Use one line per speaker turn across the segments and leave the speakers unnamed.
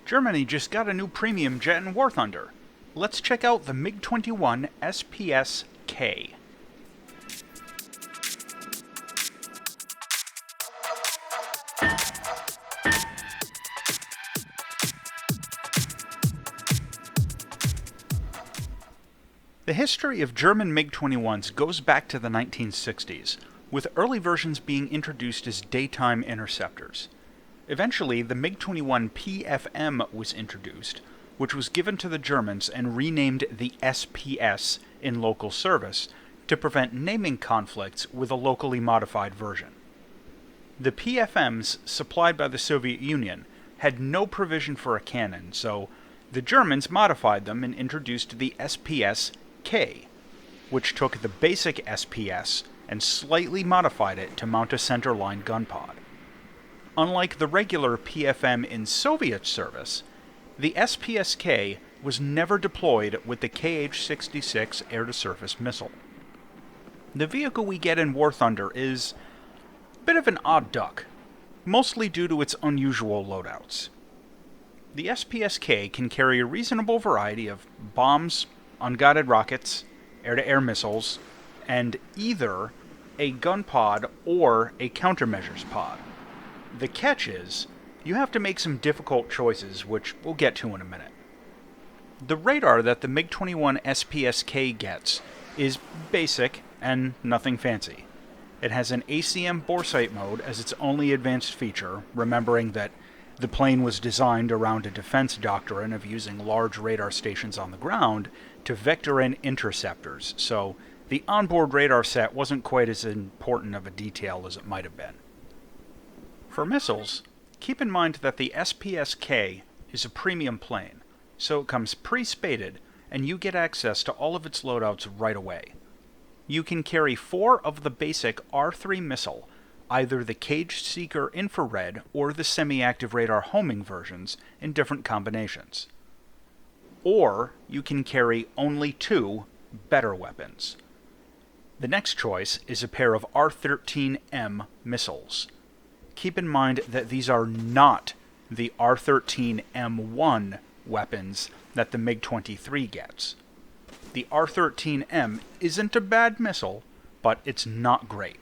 Germany just got a new premium jet in War Thunder. Let's check out the Mig-21 SPS-K. The history of German MiG-21s goes back to the 1960s, with early versions being introduced as daytime interceptors. Eventually, the Mig-21 PFM was introduced, which was given to the Germans and renamed the SPS in local service to prevent naming conflicts with a locally modified version. The PFMs supplied by the Soviet Union had no provision for a cannon, so the Germans modified them and introduced the SPS-K, which took the basic SPS and slightly modified it to mount a centerline gun pod. Unlike the regular PFM in Soviet service, the SPS-K was never deployed with the Kh-66 air-to-surface missile. The vehicle we get in War Thunder is a bit of an odd duck, mostly due to its unusual loadouts. The SPS-K can carry a reasonable variety of bombs, unguided rockets, air-to-air missiles, and either a gun pod or a countermeasures pod. The catch is, you have to make some difficult choices, which we'll get to in a minute. The radar that the Mig-21 SPS-K gets is basic and nothing fancy. It has an ACM boresight mode as its only advanced feature, remembering that the plane was designed around a defense doctrine of using large radar stations on the ground to vector in interceptors, so the onboard radar set wasn't quite as important of a detail as it might have been. For missiles, keep in mind that the SPS-K is a premium plane, so it comes pre-spaded and you get access to all of its loadouts right away. You can carry 4 of the basic R3 missile, either the Cage Seeker infrared or the semi-active radar homing versions in different combinations. Or you can carry only 2 better weapons. The next choice is a pair of R13M missiles. Keep in mind that these are not the R13M1 weapons that the MiG-23 gets. The R13M isn't a bad missile, but it's not great.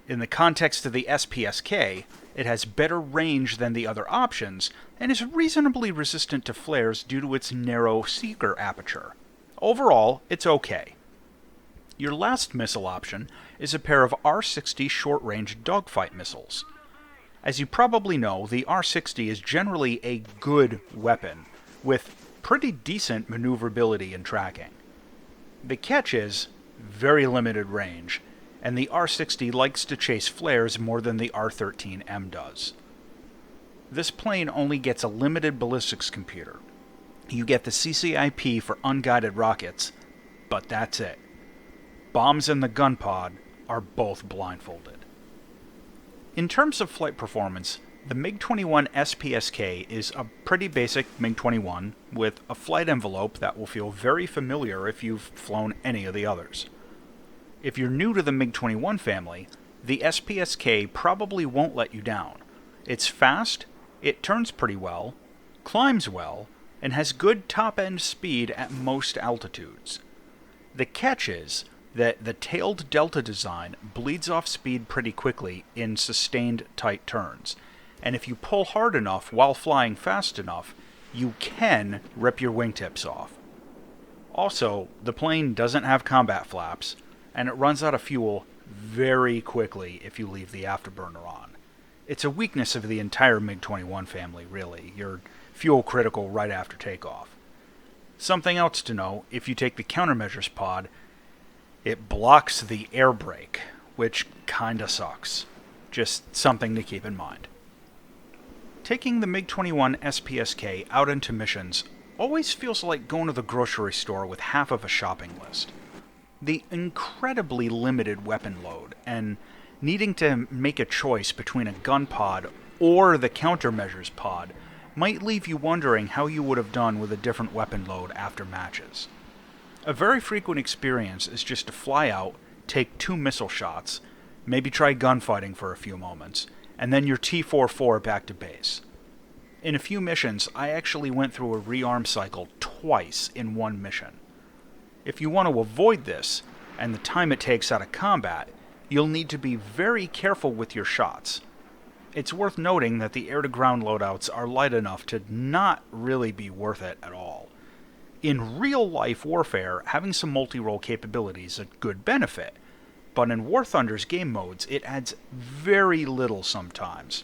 In the context of the SPS-K, it has better range than the other options, and is reasonably resistant to flares due to its narrow seeker aperture. Overall, it's okay. Your last missile option is a pair of R-60 short-range dogfight missiles. As you probably know, the R-60 is generally a good weapon, with pretty decent maneuverability and tracking. The catch is very limited range, and the R-60 likes to chase flares more than the R-13M does. This plane only gets a limited ballistics computer. You get the CCIP for unguided rockets, but that's it. Bombs and the gun pod are both blindfolded. In terms of flight performance, the Mig-21 SPS-K is a pretty basic MiG-21 with a flight envelope that will feel very familiar if you've flown any of the others. If you're new to the MiG-21 family, the SPS-K probably won't let you down. It's fast, it turns pretty well, climbs well, and has good top-end speed at most altitudes. The catch is that the tailed delta design bleeds off speed pretty quickly in sustained tight turns, and if you pull hard enough while flying fast enough, you can rip your wingtips off. Also, the plane doesn't have combat flaps, and it runs out of fuel very quickly if you leave the afterburner on. It's a weakness of the entire MiG-21 family, really. You're fuel critical right after takeoff. Something else to know, if you take the countermeasures pod, it blocks the air brake, which kinda sucks. Just something to keep in mind. Taking the MiG-21 SPS-K out into missions always feels like going to the grocery store with half of a shopping list. The incredibly limited weapon load, and needing to make a choice between a gun pod or the countermeasures pod might leave you wondering how you would have done with a different weapon load after matches. A very frequent experience is just to fly out, take 2 missile shots, maybe try gunfighting for a few moments, and then your T-44 back to base. In a few missions, I actually went through a rearm cycle twice in one mission. If you want to avoid this, and the time it takes out of combat, you'll need to be very careful with your shots. It's worth noting that the air-to-ground loadouts are light enough to not really be worth it at all. In real-life warfare, having some multi-role capability is a good benefit, but in War Thunder's game modes, it adds very little sometimes.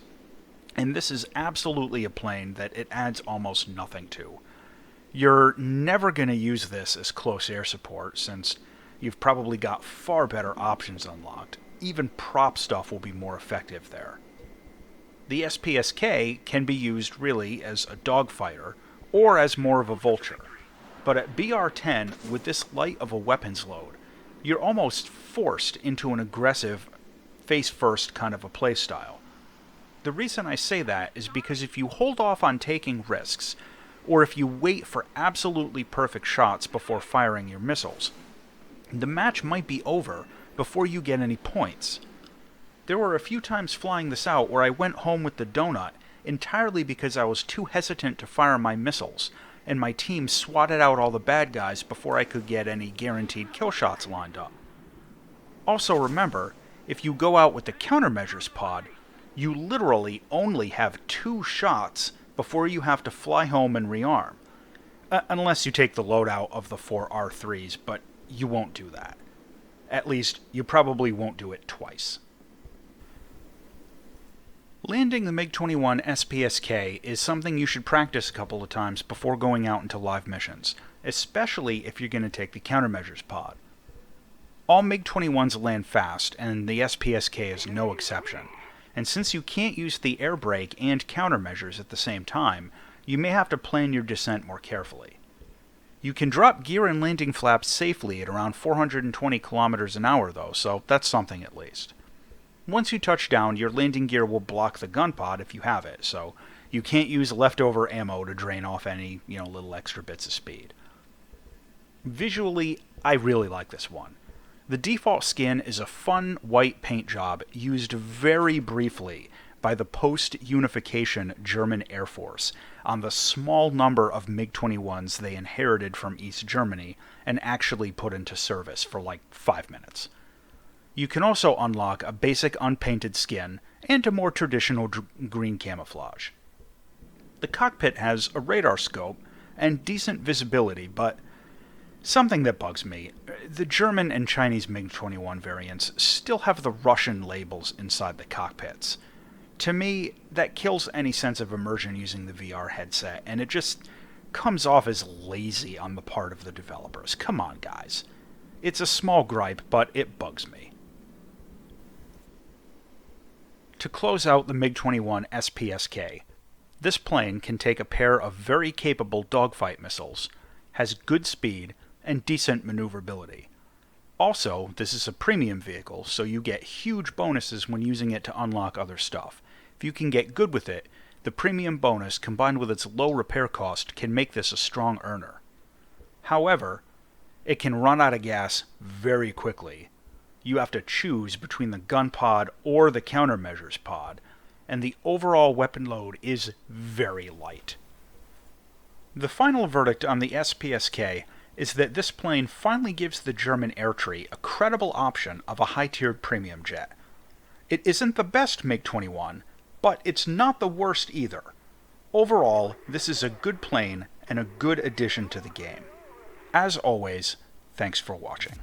And this is absolutely a plane that it adds almost nothing to. You're never going to use this as close air support, since you've probably got far better options unlocked. Even prop stuff will be more effective there. The SPS-K can be used really as a dogfighter, or as more of a vulture. But at BR-10, with this light of a weapons load, you're almost forced into an aggressive, face-first kind of a playstyle. The reason I say that is because if you hold off on taking risks, or if you wait for absolutely perfect shots before firing your missiles, the match might be over before you get any points. There were a few times flying this out where I went home with the donut entirely because I was too hesitant to fire my missiles, and my team swatted out all the bad guys before I could get any guaranteed kill shots lined up. Also remember, if you go out with the countermeasures pod, you literally only have 2 shots before you have to fly home and rearm. Unless you take the loadout of the 4 R3s, but you won't do that. At least, you probably won't do it twice. Landing the Mig-21 SPS-K is something you should practice a couple of times before going out into live missions, especially if you're going to take the countermeasures pod. All Mig-21s land fast, and the SPS-K is no exception, and since you can't use the air brake and countermeasures at the same time, you may have to plan your descent more carefully. You can drop gear and landing flaps safely at around 420 kilometers an hour though, so that's something at least. Once you touch down, your landing gear will block the gun pod if you have it, so you can't use leftover ammo to drain off any, little extra bits of speed. Visually, I really like this one. The default skin is a fun white paint job used very briefly by the post-unification German Air Force on the small number of MiG-21s they inherited from East Germany and actually put into service for like 5 minutes. You can also unlock a basic unpainted skin and a more traditional green camouflage. The cockpit has a radar scope and decent visibility, but something that bugs me, the German and Chinese MiG-21 variants still have the Russian labels inside the cockpits. To me, that kills any sense of immersion using the VR headset, and it just comes off as lazy on the part of the developers. Come on, guys. It's a small gripe, but it bugs me. To close out the Mig-21 SPS-K, this plane can take a pair of very capable dogfight missiles, has good speed, and decent maneuverability. Also, this is a premium vehicle, so you get huge bonuses when using it to unlock other stuff. If you can get good with it, the premium bonus combined with its low repair cost can make this a strong earner. However, it can run out of gas very quickly. You have to choose between the gun pod or the countermeasures pod, and the overall weapon load is very light. The final verdict on the SPS-K is that this plane finally gives the German air tree a credible option of a high-tiered premium jet. It isn't the best MiG-21, but it's not the worst either. Overall, this is a good plane and a good addition to the game. As always, thanks for watching.